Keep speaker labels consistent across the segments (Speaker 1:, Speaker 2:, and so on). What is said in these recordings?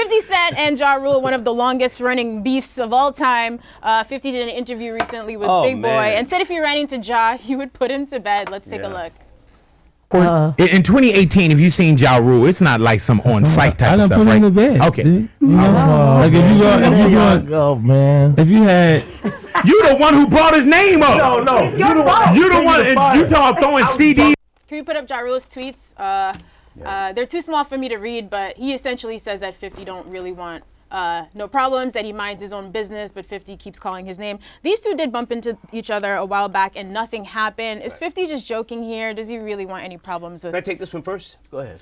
Speaker 1: 50 Cent and Ja Rule, one of the longest running beefs of all time. 50 did an interview recently with Big Boy and said if he ran into Ja, he would put him to bed. Let's take a look.
Speaker 2: In 2018, if you seen Ja Rule, it's not like some on-site type of stuff, right?
Speaker 3: I done put him to bed.
Speaker 2: Okay.
Speaker 3: Like if you had,
Speaker 2: you the one who brought his name up.
Speaker 4: No.
Speaker 2: You the one. You talk throwing CD.
Speaker 1: Can we put up Ja Rule's tweets? They're too small for me to read, but he essentially says that 50 don't really want no problems, that he minds his own business, but 50 keeps calling his name. These two did bump into each other a while back and nothing happened. Is 50 just joking here? Does he really want any problems with...
Speaker 4: Can I take this one first?
Speaker 5: Go ahead.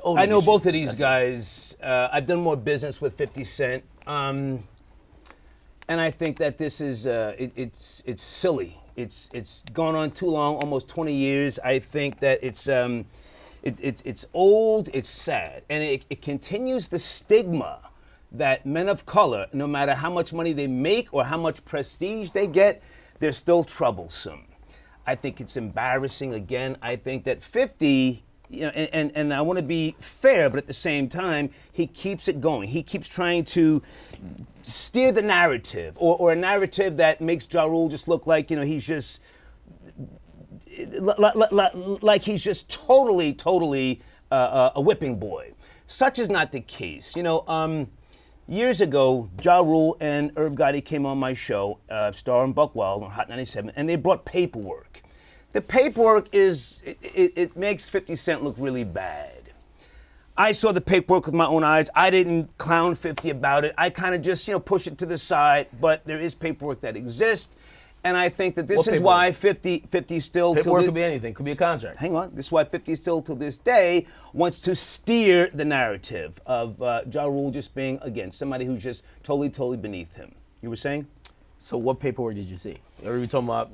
Speaker 4: I know both of these guys. I've done more business with 50 Cent. And I think that this is, it's silly. It's gone on too long, almost 20 years. I think that it's old, it's sad. And it continues the stigma that men of color, no matter how much money they make or how much prestige they get, they're still troublesome. I think it's embarrassing again. I think that 50, and I want to be fair, but at the same time, he keeps it going. He keeps trying to steer the narrative or a narrative that makes Ja Rule just look like, he's just, like he's just totally a whipping boy. Such is not the case. Years ago, Ja Rule and Irv Gotti came on my show, starring Buck Wild on Hot 97, and they brought paperwork. The paperwork it makes 50 Cent look really bad. I saw the paperwork with my own eyes. I didn't clown 50 about it. I kind of just, push it to the side, but there is paperwork that exists. And I think that this is why 50 still...
Speaker 5: Paperwork could be anything. Could be a contract.
Speaker 4: Hang on. This is why 50 still to this day wants to steer the narrative of Ja Rule just being, again, somebody who's just totally beneath him. You were saying?
Speaker 5: So what paperwork did you see? Are we talking about...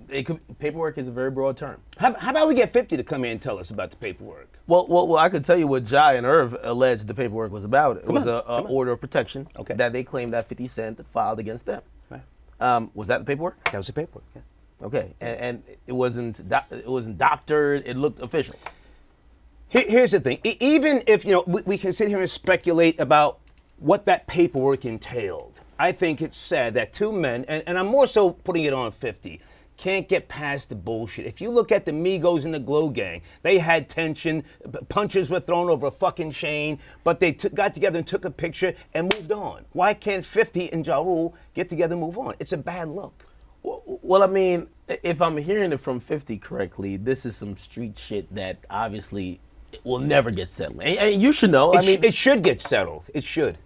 Speaker 5: paperwork is a very broad term.
Speaker 4: How about we get 50 to come here and tell us about the paperwork?
Speaker 5: Well, I could tell you what Ja and Irv alleged the paperwork was about. It was an order of protection that they claimed that 50 Cent filed against them. Was that the paperwork?
Speaker 4: That was the paperwork, yeah.
Speaker 5: Okay, and it wasn't doctored, it looked official.
Speaker 4: Here's the thing. Even if, we can sit here and speculate about what that paperwork entailed, I think it's sad that two men, and I'm more so putting it on 50, can't get past the bullshit. If you look at the Migos and the Glow Gang, they had tension, punches were thrown over a fucking chain, but they got together and took a picture and moved on. Why can't 50 and Ja Rule get together and move on? It's a bad look.
Speaker 5: Well, I mean, if I'm hearing it from 50 correctly, this is some street shit that obviously will never get settled. And you should know.
Speaker 4: It should get settled. It should.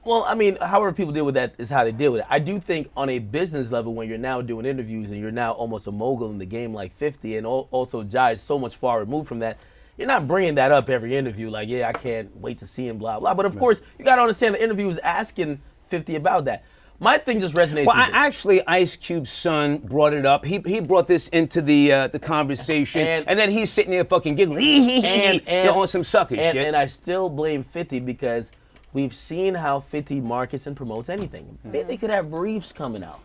Speaker 5: Well, I mean, however people deal with that is how they deal with it. I do think on a business level, when you're now doing interviews and you're now almost a mogul in the game like 50, and also Ja is so much far removed from that, you're not bringing that up every interview like, yeah, I can't wait to see him, blah, blah. But of course, you got to understand the interview is asking 50 about that. My thing just resonates with this.
Speaker 4: Actually, Ice Cube's son brought it up. He brought this into the conversation, and then he's sitting there fucking giggling, on some sucker shit.
Speaker 5: And I still blame 50 because we've seen how 50 markets and promotes anything. 50 could have briefs coming out.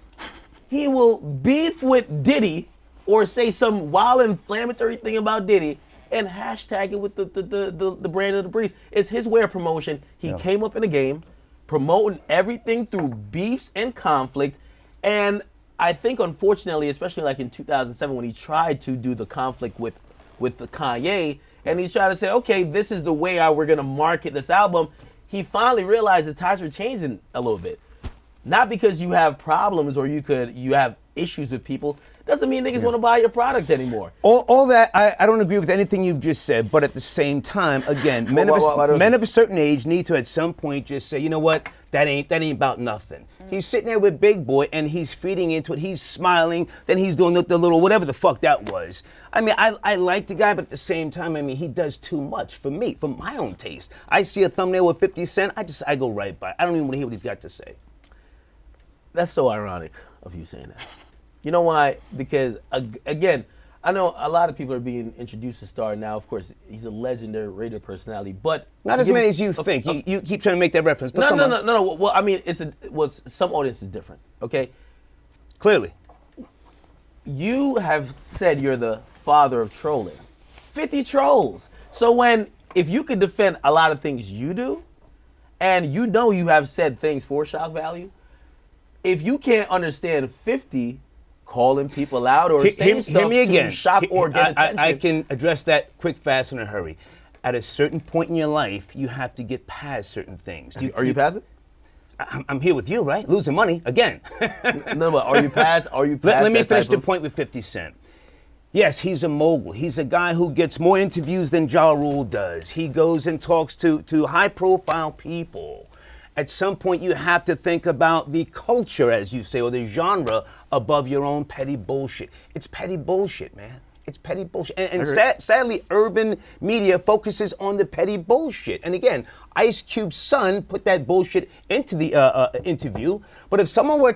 Speaker 5: He will beef with Diddy or say some wild inflammatory thing about Diddy and hashtag it with the brand of the briefs. It's his way of promotion. He came up in the game promoting everything through beefs and conflict. And I think, unfortunately, especially like in 2007 when he tried to do the conflict with the Kanye, and he's trying to say, okay, this is the way we're going to market this album, he finally realized the tides were changing a little bit. Not because you have problems or you have issues with people, doesn't mean niggas want to buy your product anymore.
Speaker 4: All that, I don't agree with anything you've just said, but at the same time, again, men of a certain age need to at some point just say, you know what, that ain't about nothing. He's sitting there with Big Boy and he's feeding into it, he's smiling, then he's doing the little whatever the fuck that was. I mean, I like the guy, but at the same time, I mean, he does too much for me, for my own taste. I see a thumbnail with 50 Cent, I go right by. I don't even want to hear what he's got to say.
Speaker 5: That's so ironic of you saying that. You know why? Because, again, I know a lot of people are being introduced to Star now. Of course, he's a legendary radio personality, but...
Speaker 4: Not as many as you think. You keep trying to make that reference. But
Speaker 5: No. Well, I mean, some audience is different, okay?
Speaker 4: Clearly.
Speaker 5: You have said you're the father of trolling. 50 trolls. So if you could defend a lot of things you do, and you know you have said things for shock value. If you can't understand 50 calling people out or saying stuff
Speaker 4: hear me again.
Speaker 5: to shock or get attention.
Speaker 4: I can address that quick, fast, in a hurry. At a certain point in your life, you have to get past certain things.
Speaker 5: Are you past it?
Speaker 4: I'm here with you, right? Losing money again.
Speaker 5: No, but are you past?
Speaker 4: Let me finish the point with 50 Cent. Yes, he's a mogul. He's a guy who gets more interviews than Ja Rule does. He goes and talks to high-profile people. At some point, you have to think about the culture, as you say, or the genre above your own petty bullshit. It's petty bullshit, man. It's petty bullshit. And sadly, urban media focuses on the petty bullshit. And again, Ice Cube's son put that bullshit into the interview. But if someone were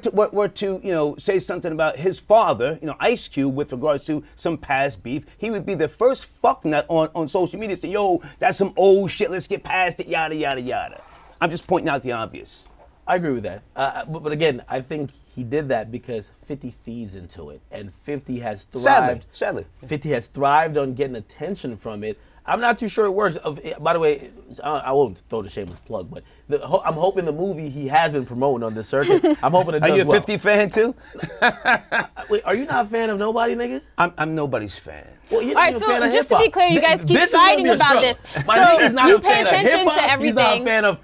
Speaker 4: to say something about his father, Ice Cube, with regards to some past beef, he would be the first fucknut on social media to say, yo, that's some old shit, let's get past it, yada, yada, yada. I'm just pointing out the obvious.
Speaker 5: I agree with that. But again, I think he did that because 50 feeds into it. And 50 has thrived.
Speaker 4: Sadly.
Speaker 5: 50 has thrived on getting attention from it. I'm not too sure it works. By the way, I won't throw the shameless plug, but I'm hoping the movie he has been promoting on this circuit, I'm hoping it does well.
Speaker 4: Are you a 50 fan too?
Speaker 5: Wait, are you not a fan of nobody, nigga?
Speaker 4: I'm nobody's fan.
Speaker 5: Well, you're
Speaker 1: All right,
Speaker 5: a
Speaker 1: so
Speaker 5: fan of
Speaker 1: just to
Speaker 5: hip-hop.
Speaker 1: be clear, you guys keep
Speaker 5: This is gonna
Speaker 1: fighting
Speaker 5: be a
Speaker 1: about
Speaker 5: struggle.
Speaker 1: this.
Speaker 5: My
Speaker 1: So
Speaker 5: nigga's not
Speaker 1: you
Speaker 5: a
Speaker 1: pay
Speaker 5: fan of
Speaker 1: attention
Speaker 5: hip-hop,
Speaker 1: to
Speaker 5: He's not a
Speaker 1: everything.
Speaker 5: fan of...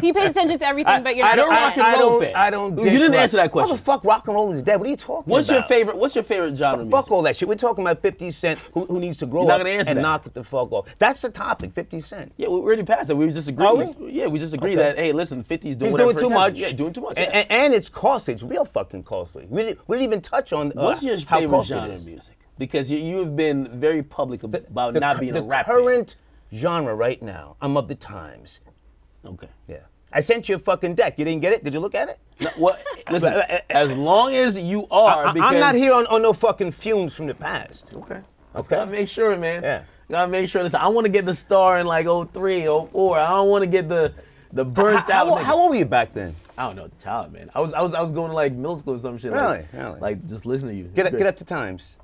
Speaker 1: He pays attention to everything, but you're not a fan.
Speaker 4: I don't.
Speaker 5: You didn't answer that question.
Speaker 4: How the fuck rock and roll is dead? What are you talking
Speaker 5: What's
Speaker 4: about?
Speaker 5: What's your favorite genre of music?
Speaker 4: Fuck all that shit. We're talking about 50 Cent, who needs to grow
Speaker 5: You're not
Speaker 4: up
Speaker 5: gonna answer
Speaker 4: and
Speaker 5: that.
Speaker 4: knock it the fuck off. That's the topic, 50 Cent.
Speaker 5: Yeah, we already passed it. We just agreed.
Speaker 4: Are we?
Speaker 5: Yeah, we just agreed
Speaker 4: Okay.
Speaker 5: that, hey, listen, 50's doing
Speaker 4: He's
Speaker 5: whatever
Speaker 4: doing
Speaker 5: for
Speaker 4: too
Speaker 5: attention.
Speaker 4: much.
Speaker 5: Yeah, doing too much.
Speaker 4: And it's costly. It's real fucking costly. We didn't even touch on
Speaker 5: What's your
Speaker 4: how
Speaker 5: favorite
Speaker 4: costly
Speaker 5: genre
Speaker 4: it
Speaker 5: of
Speaker 4: is.
Speaker 5: music? Because you have been very public about not being a rap
Speaker 4: The current genre right now, I'm of the times.
Speaker 5: fan. Okay.
Speaker 4: Yeah. I sent you a fucking deck. You didn't get it? Did you look at it?
Speaker 5: No, well, listen, as long as you are, because...
Speaker 4: I'm not here on no fucking fumes from the past.
Speaker 5: Okay.
Speaker 4: Okay.
Speaker 5: Gotta make sure, man.
Speaker 4: Yeah.
Speaker 5: Gotta make sure. Listen, I want to get the star in like 03, 04. I don't want to get the burnt out. nigga.
Speaker 4: How old were you back then?
Speaker 5: I don't know, child, man. I was going to like middle school or some shit.
Speaker 4: Really?
Speaker 5: Like,
Speaker 4: Really?
Speaker 5: like just listen to you.
Speaker 4: Get up to times.